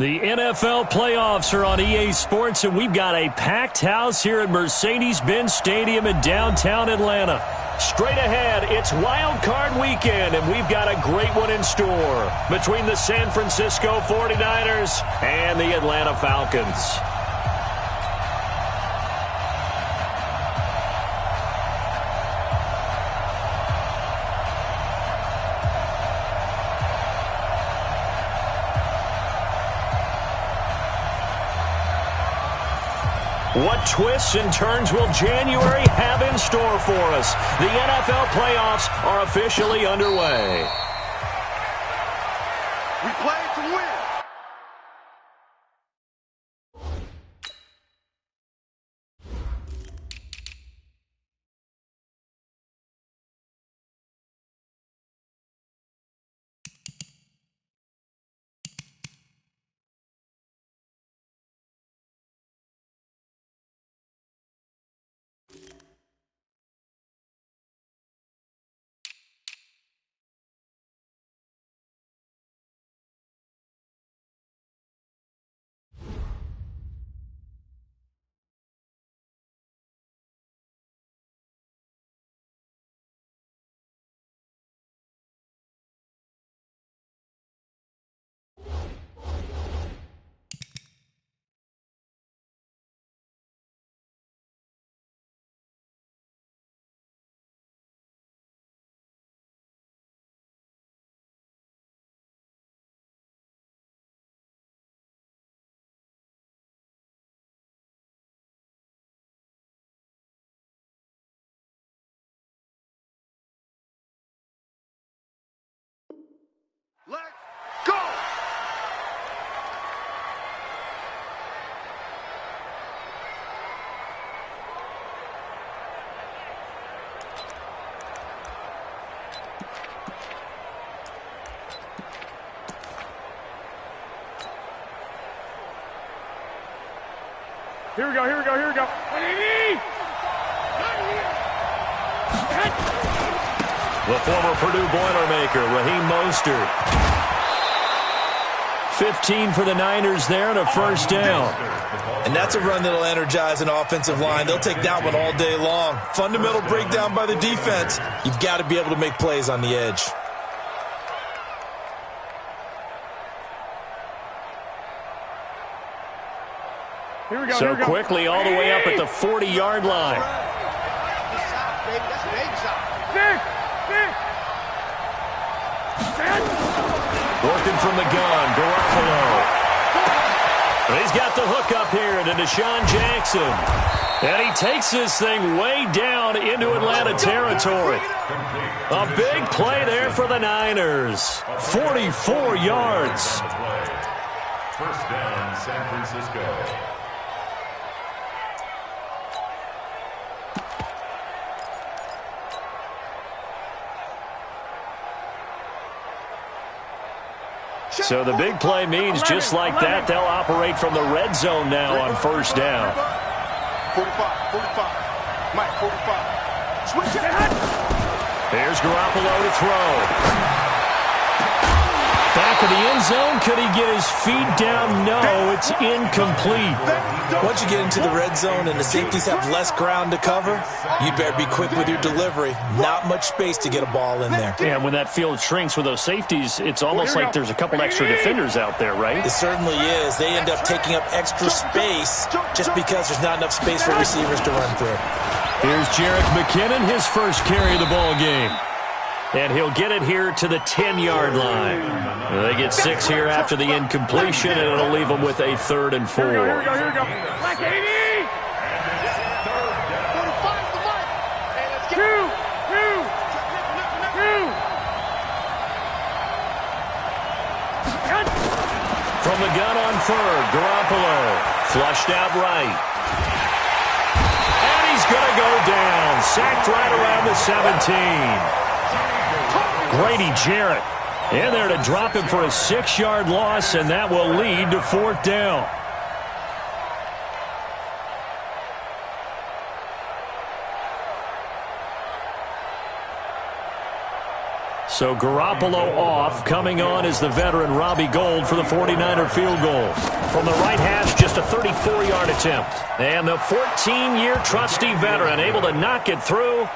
The NFL playoffs are on EA Sports, and we've got a packed house here at Mercedes-Benz Stadium in downtown Atlanta. Straight ahead, it's Wild Card Weekend, and we've got a great one in store between the San Francisco 49ers and the Atlanta Falcons. What twists and turns will January have in store for us? The NFL playoffs are officially underway. We play to win. Let's go! Here we go, here we go, here we go. The former Purdue Boilermaker, Raheem Mostert. 15 for the Niners there and a first down. And that's a run that'll energize an offensive line. They'll take that one all day long. Fundamental breakdown by the defense. You've got to be able to make plays on the edge. Here we go, So here we go. quickly all the way up at the 40-yard line. Working from the gun, Garoppolo. He's got the hook up here to Deshaun Jackson. And he takes this thing way down into Atlanta territory. A big play there for the Niners. 44 yards. First down, San Francisco. So the big play means just like that, they'll operate from the red zone now on first down. 45, 45. Mike, 45. Switch it. Here's Garoppolo to throw. Back of the end zone. Could he get his feet down? No, it's incomplete. Once you get into the red zone and the safeties have less ground to cover, you better be quick with your delivery. Not much space to get a ball in there. Yeah, when that field shrinks with those safeties, it's almost like there's a couple extra defenders out there, right? It certainly is. They end up taking up extra space just because there's not enough space for receivers to run through. Here's Jerick McKinnon, his first carry of the ball game. And he'll get it here to the 10-yard line. They get 6 here after the incompletion, and it'll leave them with a 3rd and 4. Here we go, here we go, here we go. Black 80! 45 to Mike. Hey, let's get two. From the gun on 3rd, Garoppolo. Flushed out right. And he's going to go down. Sacked right around the 17. Grady Jarrett in there to drop him for a 6-yard loss, and that will lead to 4th down. So Garoppolo off. Coming on is the veteran Robbie Gould for the 49er field goal. From the right hash, just a 34-yard attempt. And the 14-year trusty veteran able to knock it through.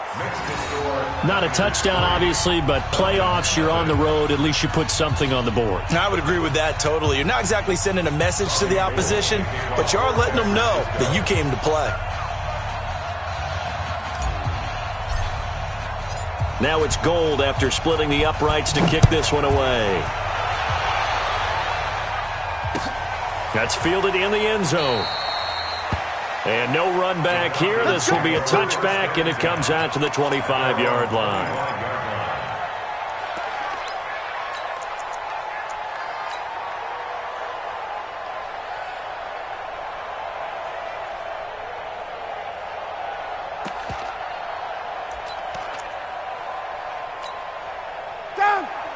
Not a touchdown, obviously, but playoffs, you're on the road. At least you put something on the board. I would agree with that totally. You're not exactly sending a message to the opposition, but you are letting them know that you came to play. Now it's Gould after splitting the uprights to kick this one away. That's fielded in the end zone. And no run back here. This will be a touchback, and it comes out to the 25-yard line.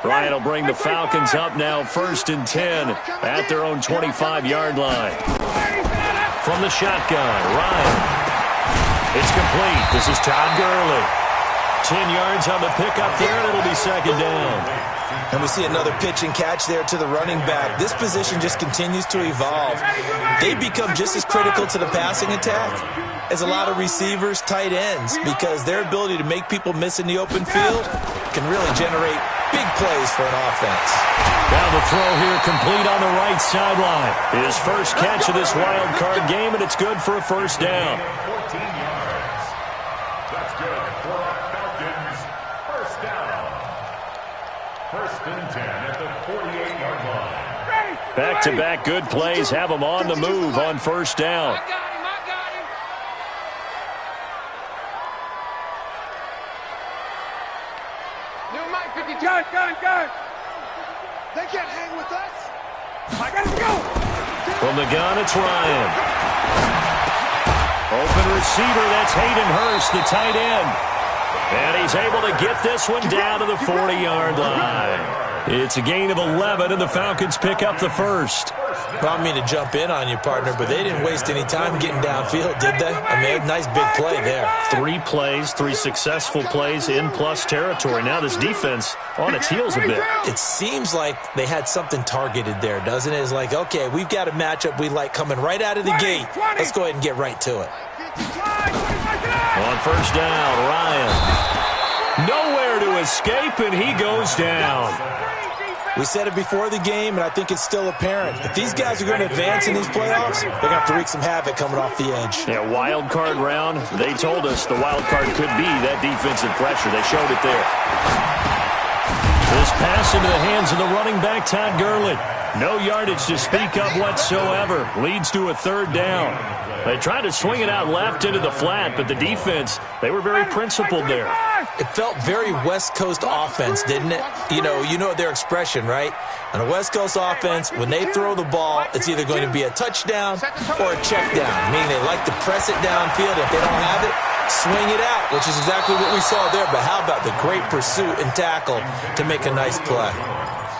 Ryan will bring the Falcons up now, 1st and 10 at their own 25-yard line. From the shotgun, Ryan. It's complete. This is Todd Gurley. 10 yards on the pickup there, and it'll be 2nd down. And we see another pitch and catch there to the running back. This position just continues to evolve. They become just as critical to the passing attack as a lot of receivers, tight ends, because their ability to make people miss in the open field can really generate big plays for an offense. Now the throw here complete on the right sideline. His first catch of this wild card game, and it's good for a 1st down. 14 yards. That's good for Falcons. 1st down. 1st and 10 at the 48-yard line. Back-to-back good plays have them on the move on 1st down. Gun. They can't hang with us. I gotta go. From the gun, it's Ryan. Open receiver, that's Hayden Hurst, the tight end. And he's able to get this one down to the 40-yard line. It's a gain of 11, and the Falcons pick up the 1st. Well, I don't mean to jump in on you, partner, but they didn't waste any time getting downfield, did they? I mean, a nice big play there. 3 plays, 3 successful plays in plus territory. Now this defense on its heels a bit. It seems like they had something targeted there, doesn't it? It's like, okay, we've got a matchup we like coming right out of the gate. Let's go ahead and get right to it. On 1st down, Ryan. Nowhere to escape, and he goes down. We said it before the game, and I think it's still apparent. If these guys are going to advance in these playoffs, they're going to have to wreak some havoc coming off the edge. Yeah, wild card round. They told us the wild card could be that defensive pressure. They showed it there. This pass into the hands of the running back, Todd Gurley. No yardage to speak of whatsoever. Leads to a 3rd down. They tried to swing it out left into the flat, but the defense, they were very principled there. It felt very West Coast offense, didn't it? You know their expression, right? On a West Coast offense, when they throw the ball, it's either going to be a touchdown or a check down, meaning they like to press it downfield. If they don't have it, swing it out, which is exactly what we saw there. But how about the great pursuit and tackle to make a nice play?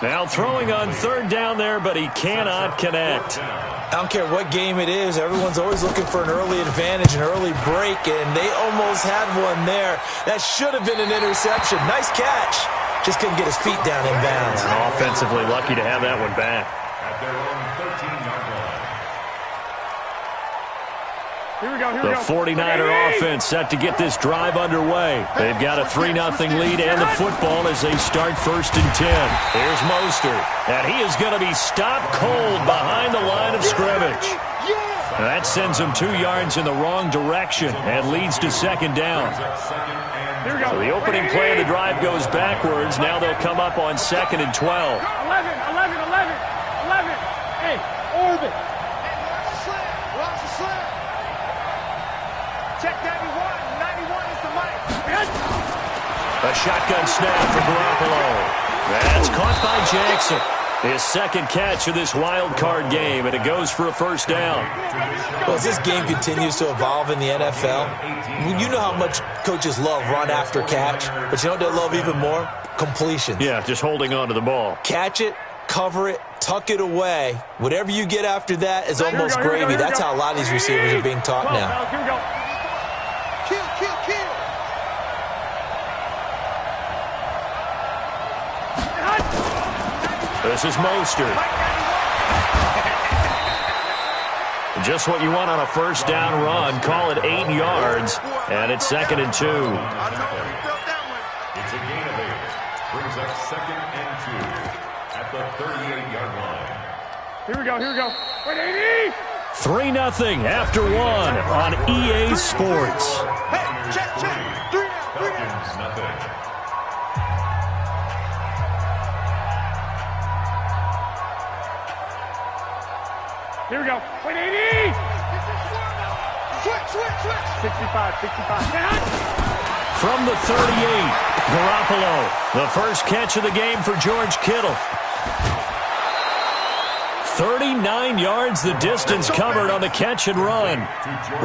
Now throwing on 3rd down there, but he cannot connect. I don't care what game it is. Everyone's always looking for an early advantage, an early break, and they almost had one there. That should have been an interception. Nice catch. Just couldn't get his feet down in bounds. Offensively lucky to have that one back. At their own 13-yard line. Here we go. The 49er offense set to get this drive underway. They've got a 3-0 lead and the football as they start 1st and 10. Here's Mostert, and he is going to be stopped cold behind the line of scrimmage. And that sends him 2 yards in the wrong direction and leads to 2nd down. So the opening play of the drive goes backwards. Now they'll come up on 2nd and 12. 11. Hey, orbit. Check 91. 91 is the mic. A shotgun snap for Garoppolo. That's caught by Jackson. His 2nd catch of this wild card game, and it goes for a 1st down. Well, as this game continues to evolve in the NFL, you know how much coaches love run after catch, but you know what they love even more? Completions. Yeah, just holding on to the ball. Catch it, cover it, tuck it away. Whatever you get after that is almost gravy. That's how a lot of these receivers are being taught now. Here we go. Kill. This is Mostert. Just what you want on a first down run. Call it 8 yards, and it's 2nd and 2. It's a gain of 8. Brings up 2nd and 2 at the 38-yard line. Here we go. 3-0 after 1 on EA Sports. Hey, check. 3 now. Falcons, nothing. Here we go. 180. Switch. 65. From the 38, Garoppolo. The first catch of the game for George Kittle. 39 yards the distance covered on the catch and run.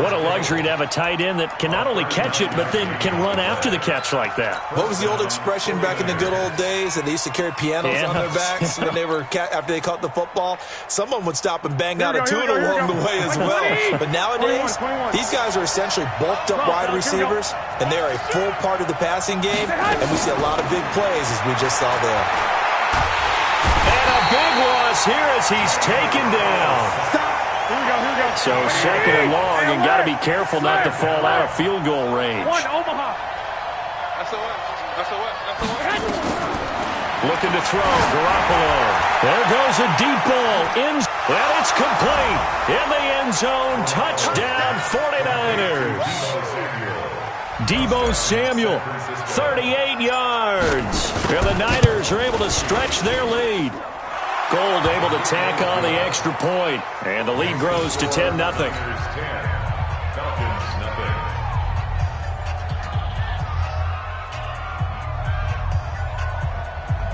What a luxury to have a tight end that can not only catch it, but then can run after the catch like that. What was the old expression back in the good old days? And they used to carry pianos on their backs when they were after they caught the football. Someone would stop and bang out a tune along the way as well. But nowadays, these guys are essentially bulked up wide receivers, and they are a full part of the passing game. And we see a lot of big plays, as we just saw there. And a big loss here as he's taken down. Here we go. So 2nd and long, and got to be careful not to fall out of field goal range. One, Omaha. That's a what? Looking to throw, Garoppolo. There goes a deep ball. And it's complete. In the end zone, touchdown 49ers. Deebo Samuel, 38 yards. And the Niners are able to stretch their lead. Gold able to tack on the extra point, and the lead grows to 10-0. Falcons, nothing.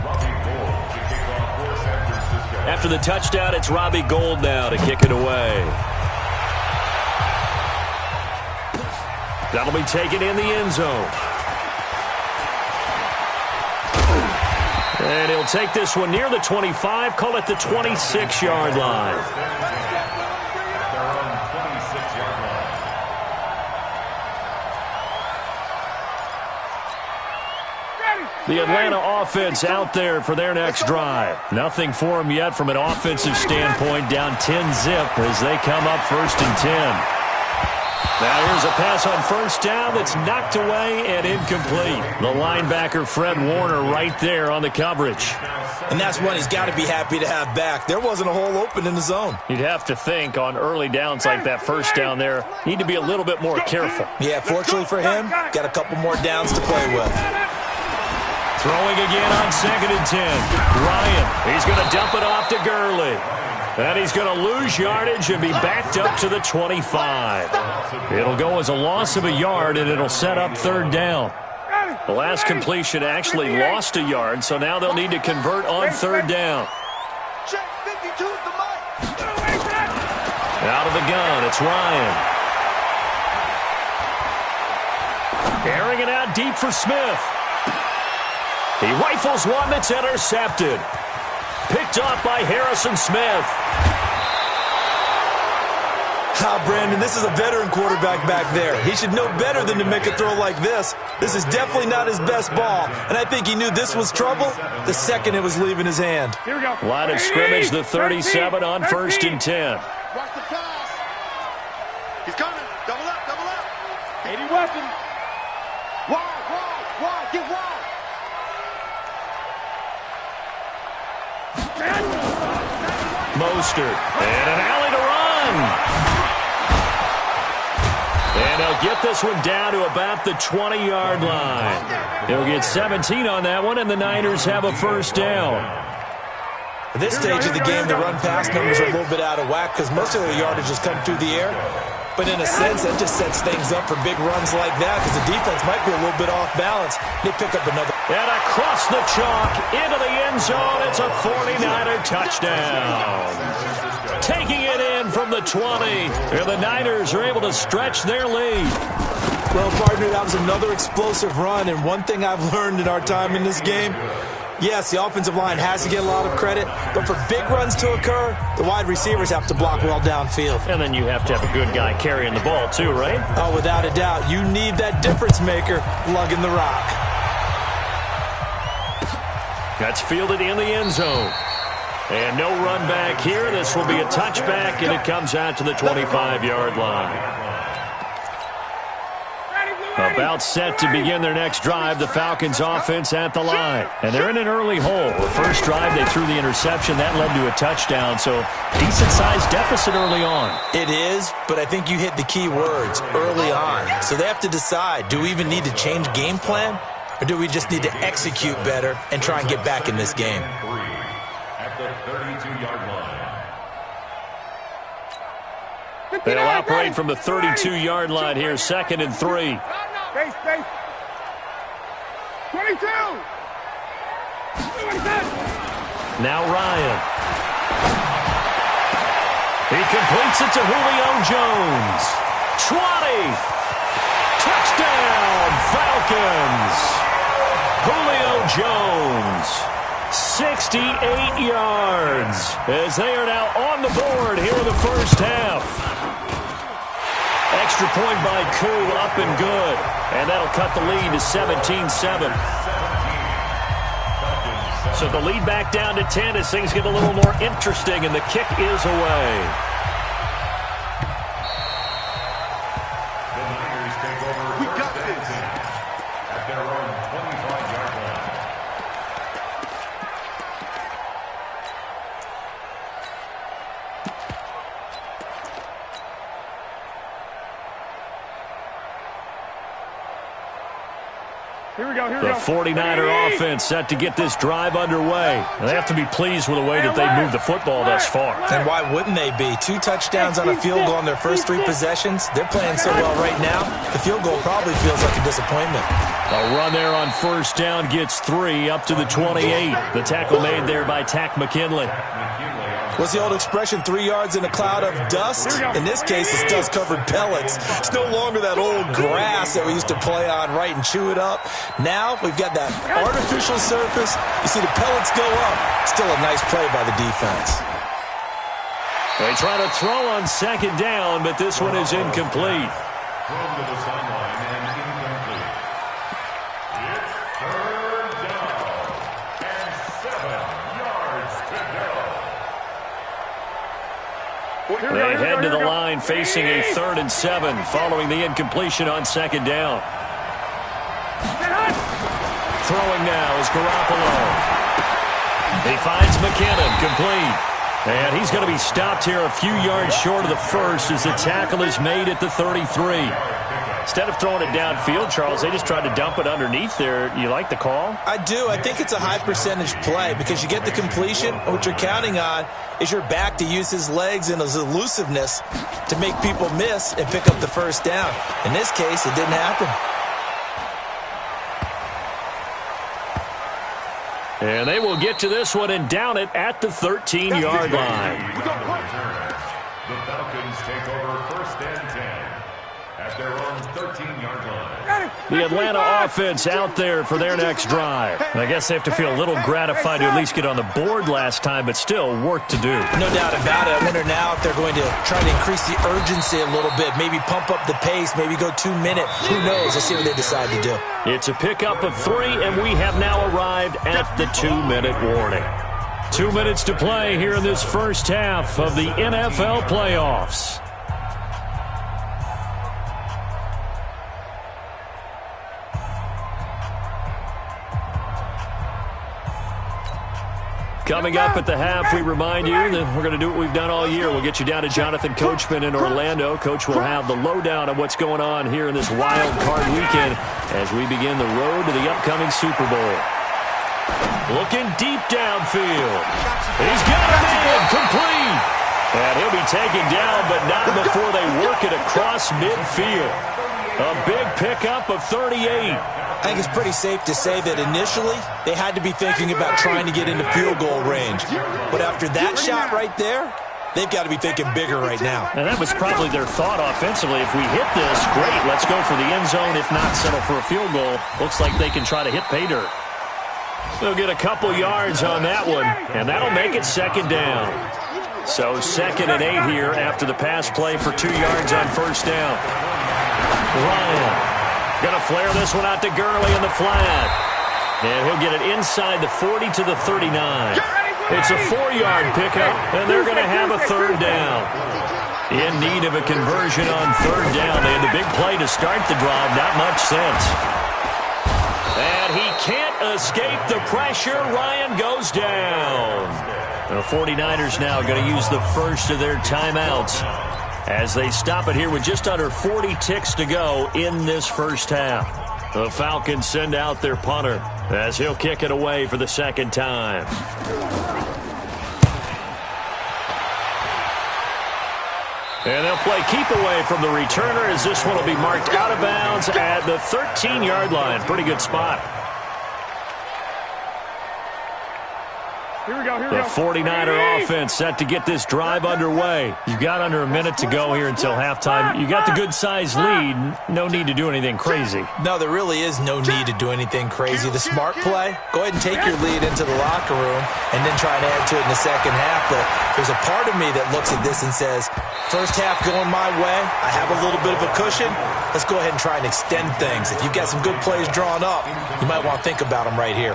Robbie Gould to kick off for San Francisco. After the touchdown, it's Robbie Gould now to kick it away. That'll be taken in the end zone. And he'll take this one near the 25, call it the 26-yard line. At their own 26-yard line. The Atlanta offense out there for their next drive. Nothing for them yet from an offensive standpoint, down 10-zip as they come up 1st and 10. Now here's a pass on first down that's knocked away and incomplete. The linebacker Fred Warner right there on the coverage. And that's one he's got to be happy to have back. There wasn't a hole open in the zone. You'd have to think on early downs like that first down there, need to be a little bit more careful. Yeah, fortunately for him, got a couple more downs to play with. Throwing again on 2nd and 10. Ryan, he's going to dump it off to Gurley. And he's going to lose yardage and be backed up to the 25. It'll go as a loss of a yard, and it'll set up 3rd down. The last completion actually lost a yard, so now they'll need to convert on 3rd down. Check 52 at the mic. Out of the gun, it's Ryan. Airing it out deep for Smith. He rifles one that's intercepted. Picked off by Harrison Smith. Brandon, this is a veteran quarterback back there. He should know better than to make a throw like this. This is definitely not his best ball, and I think he knew this was trouble the second it was leaving his hand. Here we go. Line of scrimmage, the 37 on 1st and 10. Watch the pass. He's coming. Double up. 80 weapon. Wide. Get wide. Mostert, and an alley to run. And they'll get this one down to about the 20-yard line. He'll get 17 on that one, and the Niners have a first down. At this stage of the game, the run-pass numbers are a little bit out of whack because most of their yardage has come through the air. But in a sense, that just sets things up for big runs like that because the defense might be a little bit off balance. They pick up another. And across the chalk, into the end zone, it's a 49er touchdown. Taking it in from the 20, and the Niners are able to stretch their lead. Well, partner, that was another explosive run, and one thing I've learned in our time in this game, yes, the offensive line has to get a lot of credit, but for big runs to occur, the wide receivers have to block well downfield. And then you have to have a good guy carrying the ball too, right? Oh, without a doubt. You need that difference maker lugging the rock. That's fielded in the end zone. And no run back here. This will be a touchback, and it comes out to the 25-yard line. About set to begin their next drive, the Falcons offense at the line. And they're in an early hole. The first drive, they threw the interception. That led to a touchdown, so decent-sized deficit early on. It is, but I think you hit the key words, early on. So they have to decide, do we even need to change game plan, or do we just need to execute better and try and get back in this game? At the 32-yard line. They'll operate from the 32-yard line here, 2nd and 3. Base. 22. Now Ryan. He completes it to Julio Jones. 20. Touchdown, Falcons. Julio Jones. 68 yards as they are now on the board here in the first half. Extra point by Koo, up and good. And that'll cut the lead to 17-7. So the lead back down to 10 as things get a little more interesting, and the kick is away. The Niners take over. We got this. At their own 25-yard line. Here we go. The 49er offense set to get this drive underway. And they have to be pleased with the way that they've moved the football thus far. And why wouldn't they be? 2 touchdowns on a field goal in their first 3 possessions. They're playing so well right now, the field goal probably feels like a disappointment. A run there on first down gets 3 up to the 28. The tackle made there by Tack McKinley. What's the old expression, 3 yards in a cloud of dust? In this case, it's dust-covered pellets. It's no longer that old grass that we used to play on, right, and chew it up. Now we've got that artificial surface. You see the pellets go up. Still a nice play by the defense. They try to throw on second down, but this one is incomplete. Thrown to the sideline and incomplete. It's third down and 7 yards to go. They head to the line facing a 3rd and 7 following the incompletion on second down. Throwing now is Garoppolo. He finds McKinnon, complete. And he's going to be stopped here a few yards short of the first as the tackle is made at the 33. Instead of throwing it downfield, Charles, they just tried to dump it underneath there. You like the call? I do. I think it's a high-percentage play because you get the completion. What you're counting on is your back to use his legs and his elusiveness to make people miss and pick up the first down. In this case, it didn't happen. And they will get to this one and down it at the 13-yard line. The Falcons take over 1st and 10 at their own 13-yard line. The Atlanta offense out there for their next drive. I guess they have to feel a little gratified to at least get on the board last time, but still work to do. No doubt about it. I wonder now if they're going to try to increase the urgency a little bit, maybe pump up the pace, maybe go 2-minute. Who knows? Let's see what they decide to do. It's a pickup of 3, and we have now arrived at the 2-minute warning. 2 minutes to play here in this first half of the NFL playoffs. Coming up at the half, we remind you that we're going to do what we've done all year. We'll get you down to Jonathan Coachman in Orlando. Coach will have the lowdown on what's going on here in this wild card weekend as we begin the road to the upcoming Super Bowl. Looking deep downfield. He's got it in, complete. And he'll be taken down, but not before they work it across midfield. A big pickup of 38. I think it's pretty safe to say that initially they had to be thinking about trying to get into field goal range. But after that shot right there, they've got to be thinking bigger right now. And that was probably their thought offensively. If we hit this, great, let's go for the end zone. If not, settle for a field goal. Looks like they can try to hit pay dirt. They'll get a couple yards on that one, and that'll make it 2nd down. So 2nd and 8 here after the pass play for 2 yards on first down. Ryan going to flare this one out to Gurley in the flat. And he'll get it inside the 40 to the 39. It's a 4-yard pickup, and they're going to have a third down. In need of a conversion on third down. They had the big play to start the drive. Not much sense. And he can't escape the pressure. Ryan goes down. The 49ers now going to use the first of their timeouts as they stop it here with just under 40 ticks to go in this first half. The Falcons send out their punter as he'll kick it away for the second time. And they'll play keep away from the returner as this one will be marked out of bounds at the 13-yard line. Pretty good spot. Here we go, The 49er offense set to get this drive underway. You've got under a minute to go here until halftime. You got the good-sized lead. No need to do anything crazy. No, there really is no need to do anything crazy. The smart play, go ahead and take your lead into the locker room and then try and add to it in the second half. But there's a part of me that looks at this and says, first half going my way, I have a little bit of a cushion. Let's go ahead and try and extend things. If you've got some good plays drawn up, you might want to think about them right here.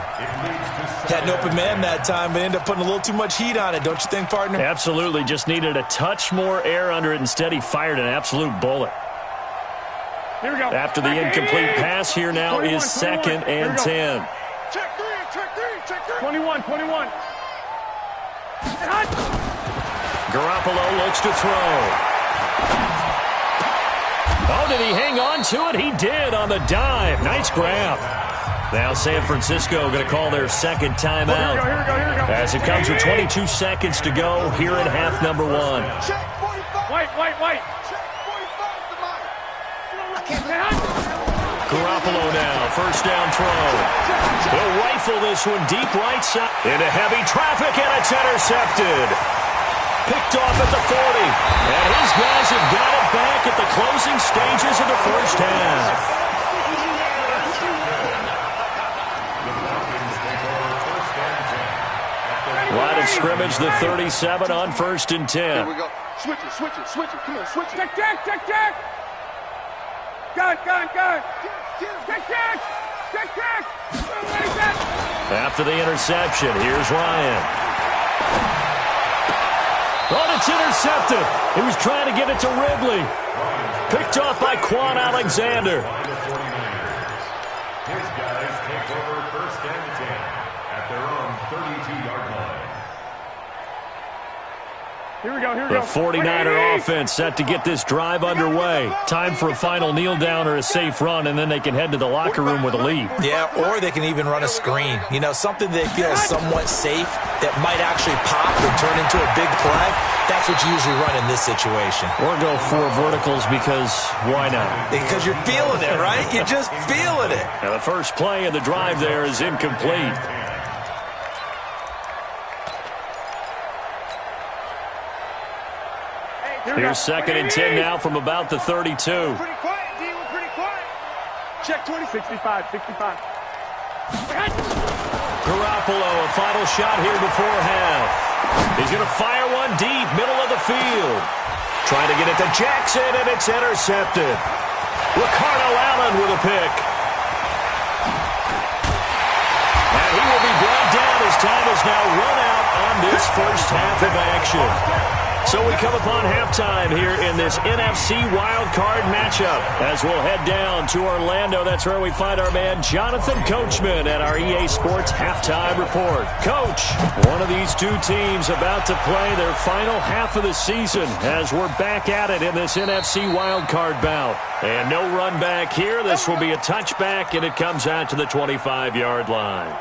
Had an open man that time, but ended up putting a little too much heat on it, don't you think, partner? Absolutely. Just needed a touch more air under it. Instead, he fired an absolute bullet. Here we go. After the incomplete pass, here now is 2nd and 10. Check three. 21. Garoppolo looks to throw. Oh, did he hang on to it? He did on the dive. Nice grab. Now San Francisco going to call their second timeout. Here we go. As it comes with 22 seconds to go here in half number 1. Check 45. White. Check 45 to Mike. Garoppolo now, first down throw. He'll rifle this one deep right side. Into heavy traffic, and it's intercepted. Picked off at the 40. And his guys have got it back at the closing stages of the first half. Line of scrimmage, the 37 on 1st and 10. Here we go. Switch it. Come on, switch it. Check. Gun. Check. After the interception, here's Ryan. Oh, it's intercepted. He was trying to get it to Ridley. Picked off by Quan Alexander. His guys take over 1st and 10 at their own 32-yard line. Here we go. The 49er offense set to get this drive underway. Time for a final kneel down or a safe run, and then they can head to the locker room with a lead. Yeah, or they can even run a screen. You know, something they feel is somewhat safe that might actually pop and turn into a big play. That's what you usually run in this situation. Or go 4 verticals because why not? Because you're feeling it, right? You're just feeling it. And the first play of the drive there is incomplete. Here's 2nd and 10 now from about the 32. Pretty quiet, D. We're pretty quiet. Check 20. 65. Garoppolo, a final shot here before half. He's going to fire one deep, middle of the field. Trying to get it to Jackson, and it's intercepted. Ricardo Allen with a pick. And he will be brought down as time is now run out on this first half of action. So we come upon halftime here in this NFC wildcard matchup as we'll head down to Orlando. That's where we find our man Jonathan Coachman at our EA Sports Halftime Report. Coach, one of these two teams about to play their final half of the season as we're back at it in this NFC wildcard bout. And no run back here. This will be a touchback, and it comes out to the 25-yard line.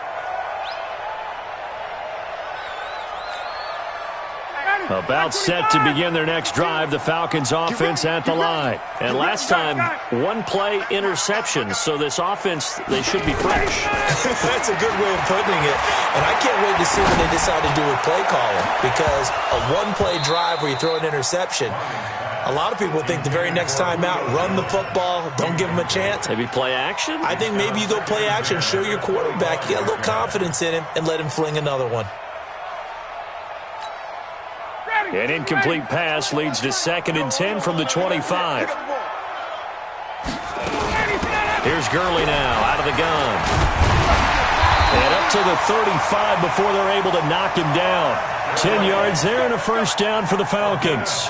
About set to begin their next drive, the Falcons offense at the line. And last time, 1-play interception, so this offense, they should be fresh. That's a good way of putting it. And I can't wait to see what they decide to do with play calling, because a 1-play drive where you throw an interception, a lot of people think the very next time out, run the football, don't give them a chance. Maybe play action? I think maybe you go play action, show your quarterback, you got a little confidence in him, and let him fling another one. An incomplete pass leads to 2nd and 10 from the 25. Here's Gurley now out of the gun. And up to the 35 before they're able to knock him down. 10 yards there and a first down for the Falcons.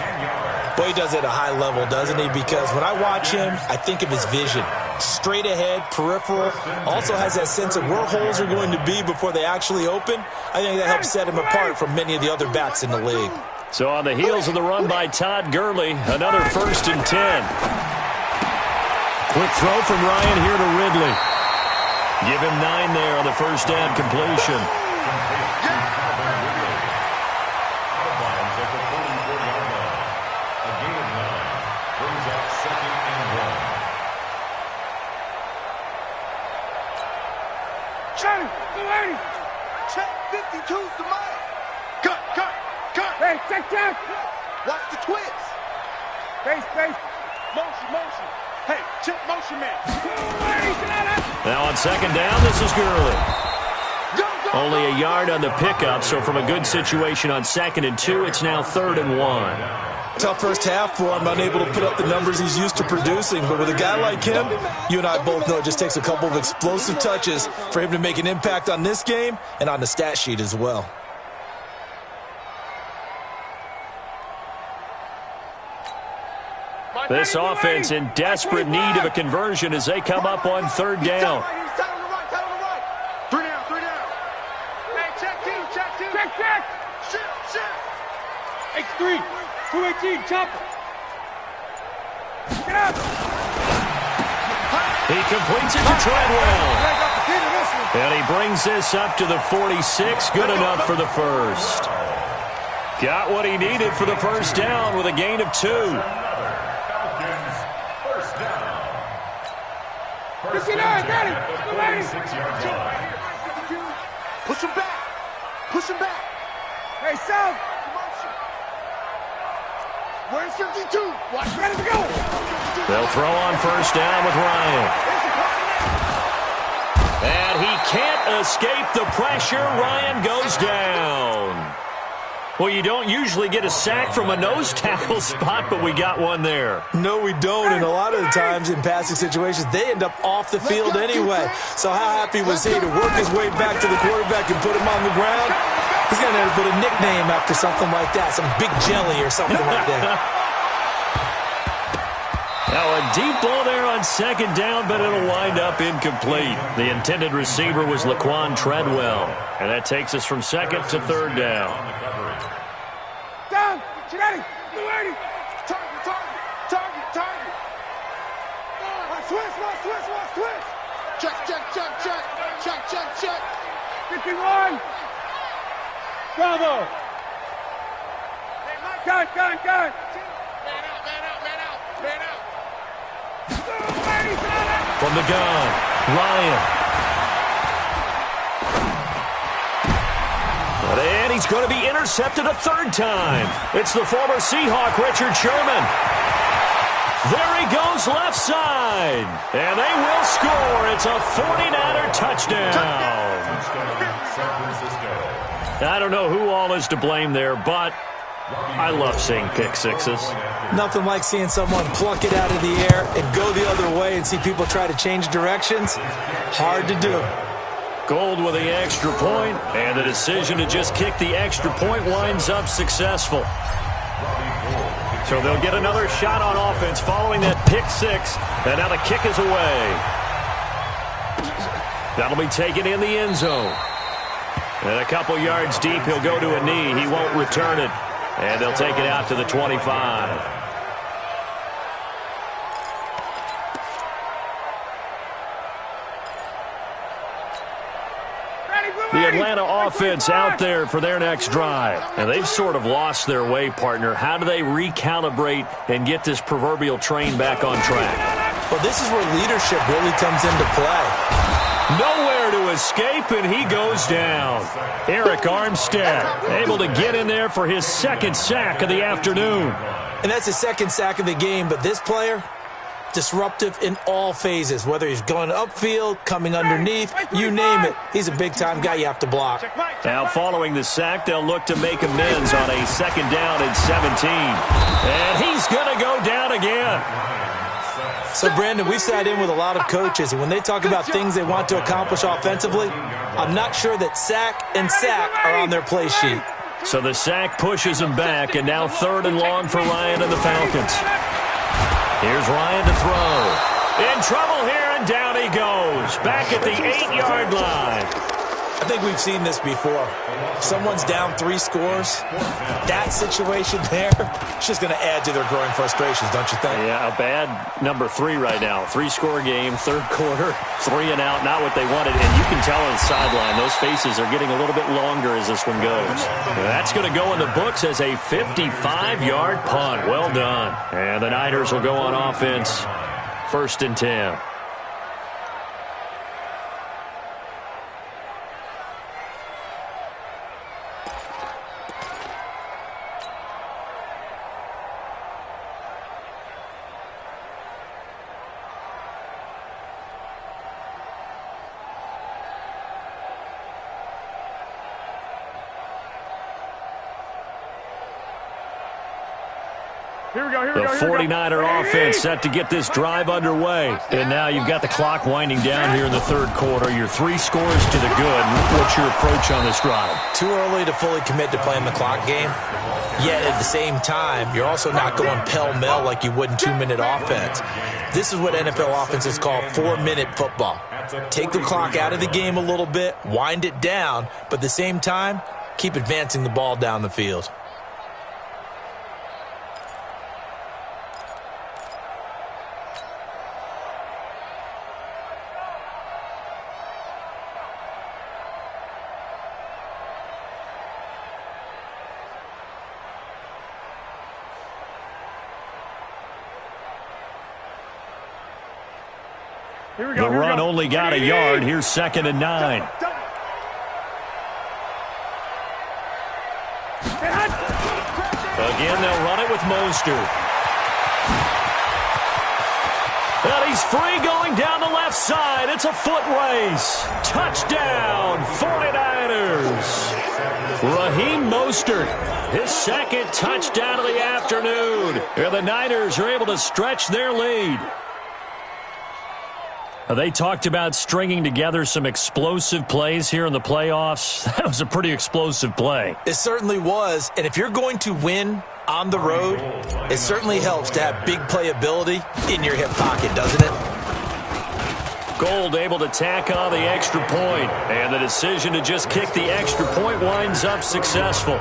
Boy, he does it at a high level, doesn't he? Because when I watch him, I think of his vision. Straight ahead, peripheral. Also has that sense of where holes are going to be before they actually open. I think that helps set him apart from many of the other backs in the league. So on the heels of the run by Todd Gurley, another 1st and 10. Quick throw from Ryan here to Ridley. Give him 9 there on the first down completion. Check 52's the money. Cut. Hey, check. Watch the twist. Base. Motion. Hey, check motion man. Now on 2nd down, this is Gurley. Only a yard on the pickup, so from a good situation on 2nd and 2, it's now 3rd and 1. Tough first half for him, unable to put up the numbers he's used to producing. But with a guy like him, you and I both know it just takes a couple of explosive touches for him to make an impact on this game and on the stat sheet as well. This offense in desperate need of a conversion as they come up on 3rd down. Three down. Hey, check two. Shift. X3, 218, chopper. Get up. He completes it to Treadwell. And he brings this up to the 46. Good enough for the first. Got what he needed for the first down with a gain of 2. Push him back. Hey, South. Where's 52? Ready to go. They'll throw on 1st down with Ryan. And he can't escape the pressure. Ryan goes down. Well, you don't usually get a sack from a nose tackle spot, but we got one there. No, we don't, and a lot of the times in passing situations, they end up off the field anyway. So how happy was he to work his way back to the quarterback and put him on the ground? He's going to have to put a nickname after something like that, some Big Jelly or something like that. Now a deep ball there on 2nd down, but it'll wind up incomplete. The intended receiver was Laquan Treadwell, and that takes us from 2nd to 3rd down. Down. Ready. Target. Switch. Check. 51. Bravo. Gun. Man out. From the gun, Ryan. And he's going to be intercepted a 3rd time. It's the former Seahawk, Richard Sherman. There he goes left side. And they will score. It's a 49er touchdown. I don't know who all is to blame there, but I love seeing pick sixes. Nothing like seeing someone pluck it out of the air and go the other way and see people try to change directions. Hard to do. Gold with the extra point, and the decision to just kick the extra point winds up successful. So they'll get another shot on offense following that pick six, and now the kick is away. That'll be taken in the end zone. And a couple yards deep, he'll go to a knee. He won't return it, and they'll take it out to the 25. The Atlanta offense out there for their next drive. And they've sort of lost their way, partner. How do they recalibrate and get this proverbial train back on track? Well, this is where leadership really comes into play. Nowhere to escape, and he goes down. Eric Armstead able to get in there for his second sack of the afternoon. And that's his second sack of the game, but this player, disruptive in all phases, whether he's going upfield, coming underneath, you name it. He's a big-time guy you have to block. Now, following the sack, they'll look to make amends on a second down and 17. And he's going to go down again. So, Brandon, we sat in with a lot of coaches, and when they talk about things they want to accomplish offensively, I'm not sure that sack and sack are on their play sheet. So the sack pushes him back, and now 3rd and long for Ryan and the Falcons. Here's Ryan to throw. In trouble here, and down he goes. Back at the 8-yard line. I think we've seen this before. Someone's down 3 scores. That situation there, it's just going to add to their growing frustrations, don't you think? Yeah, a bad number 3 right now. 3-score game, 3rd quarter, 3 and out, not what they wanted. And you can tell on the sideline, those faces are getting a little bit longer as this one goes. That's going to go in the books as a 55-yard punt. Well done. And the Niners will go on offense, 1st and 10. The 49er offense set to get this drive underway. And now you've got the clock winding down here in the 3rd quarter. Your 3 scores to the good. What's your approach on this drive? Too early to fully commit to playing the clock game. Yet at the same time, you're also not going pell-mell like you would in 2-minute offense. This is what NFL offenses call 4-minute football. Take the clock out of the game a little bit, wind it down, but at the same time, keep advancing the ball down the field. The run only got a yard. Here's 2nd and 9. Again, they'll run it with Mostert. And he's free going down the left side. It's a foot race. Touchdown, 49ers. Raheem Mostert, his 2nd touchdown of the afternoon. And the Niners are able to stretch their lead. They talked about stringing together some explosive plays here in the playoffs. That was a pretty explosive play. It certainly was. And if you're going to win on the road, it certainly helps to have big playability in your hip pocket, doesn't it? Gold able to tack on the extra point. And the decision to just kick the extra point winds up successful.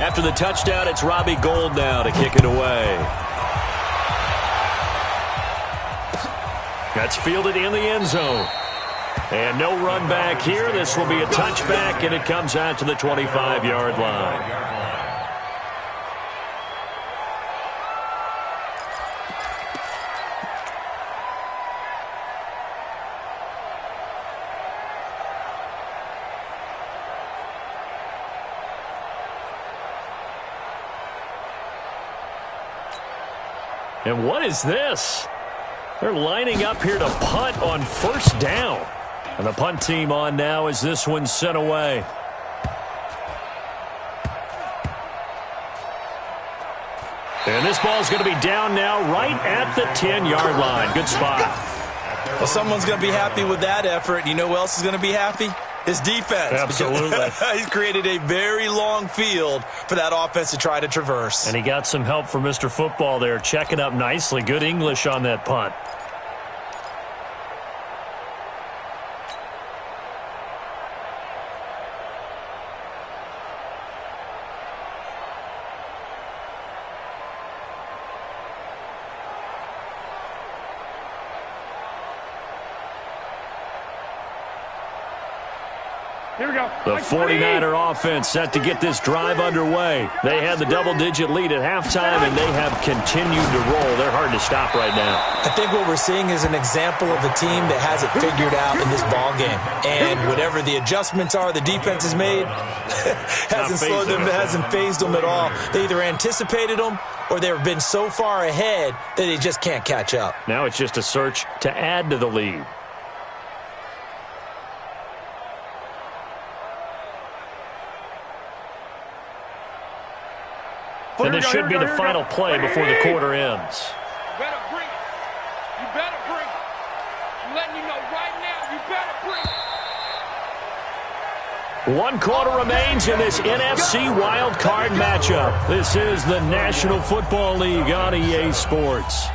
After the touchdown, it's Robbie Gould now to kick it away. That's fielded in the end zone. And no run back here. This will be a touchback, and it comes out to the 25-yard line. And what is this? They're lining up here to punt on 1st down. And the punt team on now as this one's sent away. And this ball's going to be down now right at the 10-yard line. Good spot. Well, someone's going to be happy with that effort. You know who else is going to be happy? His defense. Absolutely. He's created a very long field for that offense to try to traverse. And he got some help from Mr. Football there, checking up nicely. Good English on that punt. Here we go. The 49er offense set to get this drive underway. They had the double-digit lead at halftime, and they have continued to roll. They're hard to stop right now. I think what we're seeing is an example of a team that has it figured out in this ball game. And whatever the adjustments are the defense has made, hasn't slowed them, hasn't phased them at all. They either anticipated them or they've been so far ahead that they just can't catch up. Now it's just a search to add to the lead. And this should be the final play before the quarter ends. You better bring it. You better bring it. I'm letting you know right now, you better bring it. 1 quarter remains in this NFC Wild Card matchup. This is the National Football League on EA Sports.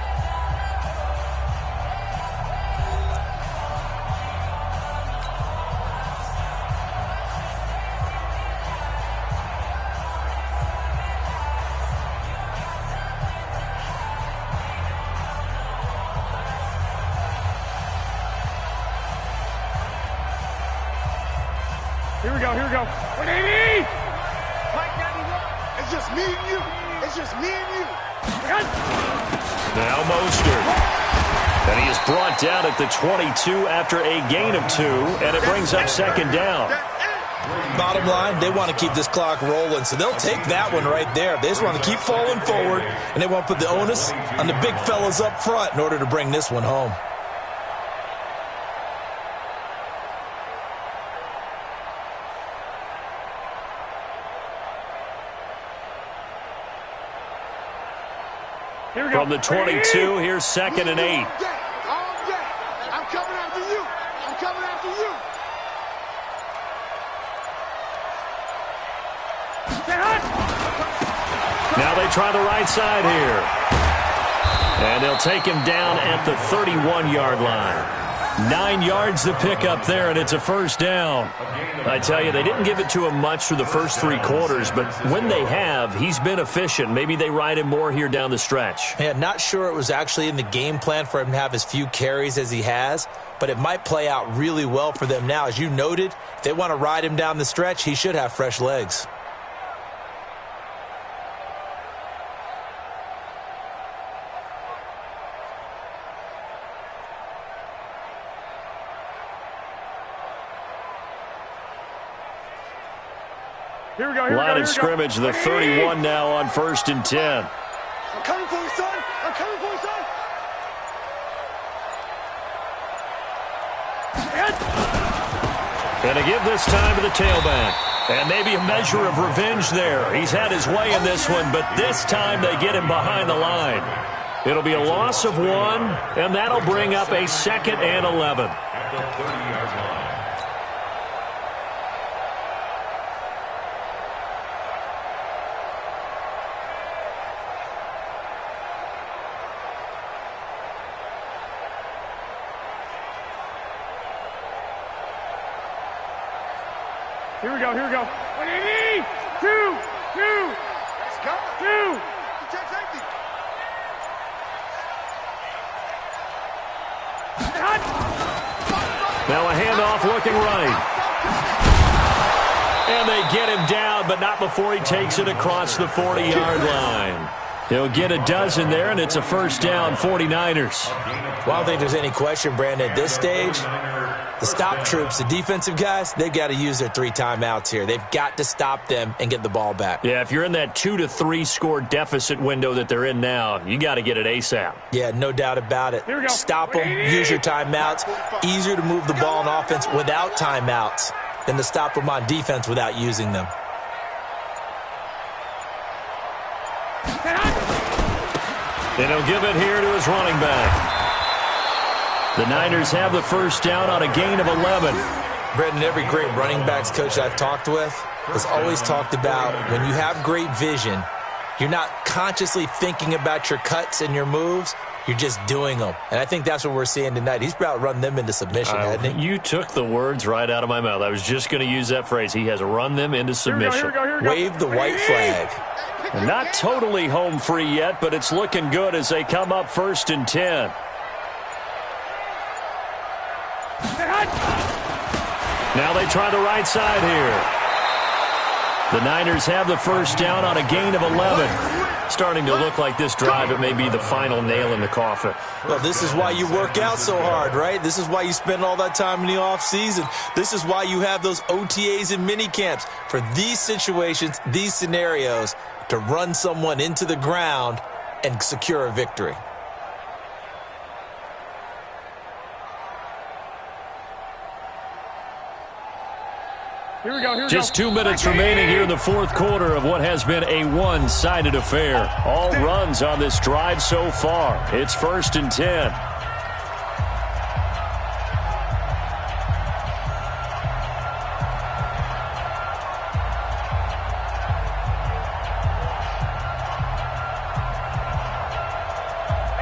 Here we go. 180! It's just me and you. It's just me and you. Now Mostert. And he is brought down at the 22 after a gain of 2, and it brings up second down. Bottom line, they want to keep this clock rolling, so they'll take that one right there. They just want to keep falling forward, and they want to put the onus on the big fellas up front in order to bring this one home. From the 22, here's 2nd and 8. All day. I'm coming after you. I'm coming after you. Now they try the right side here. And they'll take him down at the 31-yard line. 9 yards to pick up there, and it's a first down. I tell you, they didn't give it to him much through the first 3 quarters, but when they have, he's been efficient. Maybe they ride him more here down the stretch. Yeah, not sure it was actually in the game plan for him to have as few carries as he has, but it might play out really well for them now. As you noted, if they want to ride him down the stretch, he should have fresh legs. Line of scrimmage, the 31 now on 1st and 10. I'm coming for you, son. I'm coming for you, son. And to give this time to the tailback. And maybe a measure of revenge there. He's had his way in this one, but this time they get him behind the line. It'll be a loss of 1, and that'll bring up a 2nd and 11. At the 30-yard line. Here we go. 180! 2! Let's go. 2! Check safety. Now a handoff looking right. And they get him down, but not before he takes it across the 40-yard line. He'll get a dozen there, and it's a first down, 49ers. Well, I don't think there's any question, Brandon, at this stage. The stop troops, the defensive guys, they've got to use their 3 timeouts here. They've got to stop them and get the ball back. Yeah, if you're in that 2 to 3 score deficit window that they're in now, you got to get it ASAP. Yeah, no doubt about it. Here we go. Stop them, use your timeouts. Easier to move the ball on offense without timeouts than to stop them on defense without using them. And he'll give it here to his running back. The Niners have the first down on a gain of 11. Brendan, every great running backs coach I've talked with has always talked about when you have great vision, you're not consciously thinking about your cuts and your moves. You're just doing them. And I think that's what we're seeing tonight. He's about run them into submission, hasn't he? You took the words right out of my mouth. I was just going to use that phrase. He has run them into submission. Here we go. Wave the white flag. And not totally home free yet, but it's looking good as they come up 1st and 10. Now they try the right side here. The Niners have the first down on a gain of 11. Starting to look like this drive, it may be the final nail in the coffin. Well, this is why you work out so hard, right? This is why you spend all that time in the offseason. This is why you have those OTAs and mini camps for these situations, these scenarios, to run someone into the ground and secure a victory. Here we go, here we Just go. 2 minutes remaining here in the fourth quarter of what has been a one-sided affair. All runs on this drive so far. It's 1st and 10.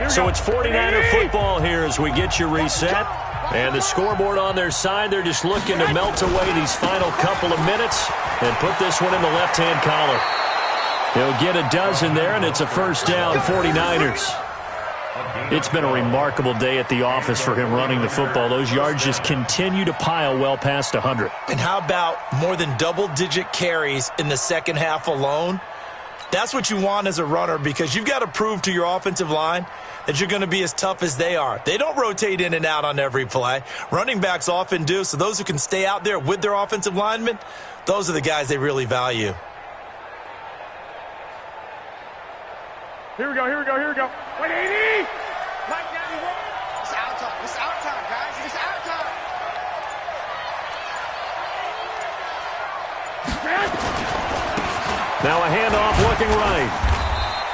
So it's 49er football here as we get you reset. And the scoreboard on their side, they're just looking to melt away these final couple of minutes and put this one in the left-hand column. He'll get a dozen there, and it's a first down, 49ers. It's been a remarkable day at the office for him running the football. Those yards just continue to pile well past 100. And how about more than double-digit carries in the second half alone? That's what you want as a runner, because you've got to prove to your offensive line that you're going to be as tough as they are. They don't rotate in and out on every play. Running backs often do, so those who can stay out there with their offensive linemen, those are the guys they really value. Here we go, here we go, here we go. 180! Mike, it's out time. It's out time, guys. It's out time. Now a handoff looking right.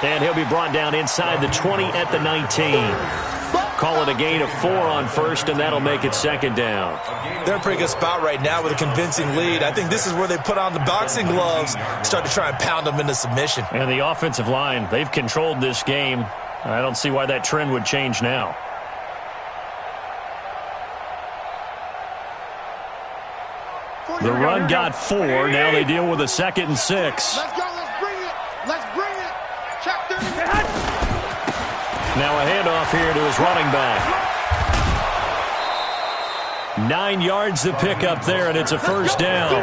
And he'll be brought down inside the 20 at the 19. Call it a gain of 4 on first, and that'll make it second down. They're in a pretty good spot right now with a convincing lead. I think this is where they put on the boxing gloves, start to try and pound them into submission. And the offensive line, they've controlled this game. I don't see why that trend would change now. The run got 4. Now they deal with a 2nd and 6. Let's go. Let's bring it. Let's bring it. Check 30. Now a handoff here to his running back. 9 yards to pick up there, and it's a first down.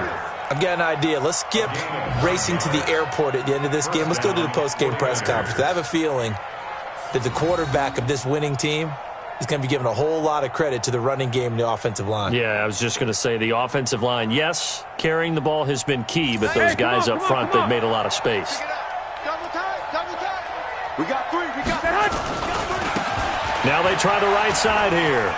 I've got an idea. Let's skip racing to the airport at the end of this game. Let's go to the post-game press conference. I have a feeling that the quarterback of this winning team is going to be given a whole lot of credit to the running game and the offensive line. Yeah, I was just going to say the offensive line, yes, carrying the ball has been key, but those guys up front, they've made a lot of space. Double time. Double time. We got 3. We got 3. Now they try the right side here.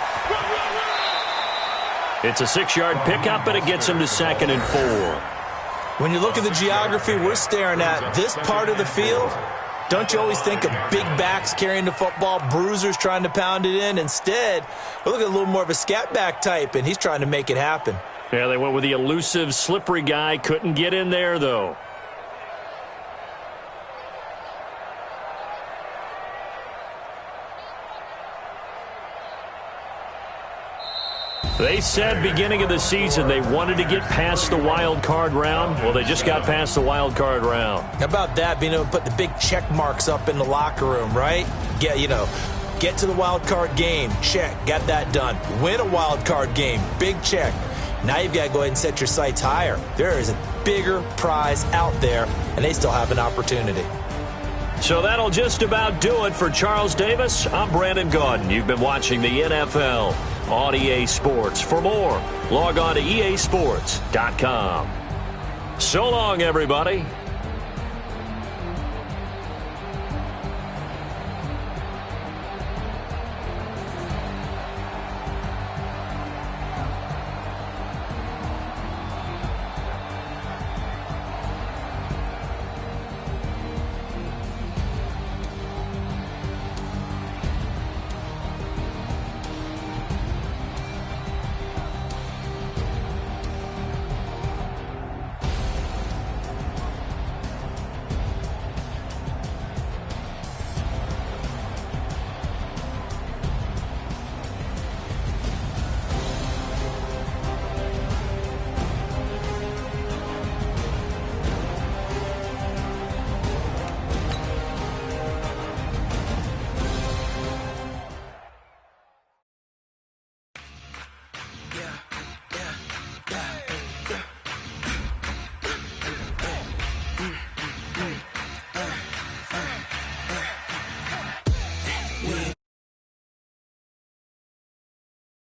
It's a 6-yard pickup, and it gets him to 2nd and 4. When you look at the geography we're staring at, this part of the field, don't you always think of big backs carrying the football, bruisers trying to pound it in? Instead, we're looking at a little more of a scat back type, and he's trying to make it happen. Yeah, they went with the elusive, slippery guy. Couldn't get in there, though. They said beginning of the season they wanted to get past the wild card round. Well, they just got past the wild card round. How about that, being able to put the big check marks up in the locker room, right? Get to the wild card game, check, got that done. Win a wild card game, big check. Now you've got to go ahead and set your sights higher. There is a bigger prize out there, and they still have an opportunity. So that'll just about do it for Charles Davis. I'm Brandon Gaudin. You've been watching the NFL on EA Sports. For more, log on to easports.com. So long, everybody.